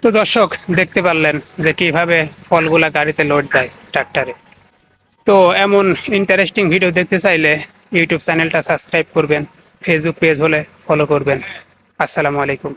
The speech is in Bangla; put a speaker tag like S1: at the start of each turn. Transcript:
S1: তো দর্শক দেখতে পারলেন যে কিভাবে ফলগুলা গাড়িতে লোড দেয় ট্রাক্টরে। তো এমন ইন্টারেস্টিং ভিডিও দেখতে চাইলে ইউটিউব চ্যানেলটা সাবস্ক্রাইব করবেন, ফেসবুক পেজ হলে ফলো করবেন। আসসালামু আলাইকুম।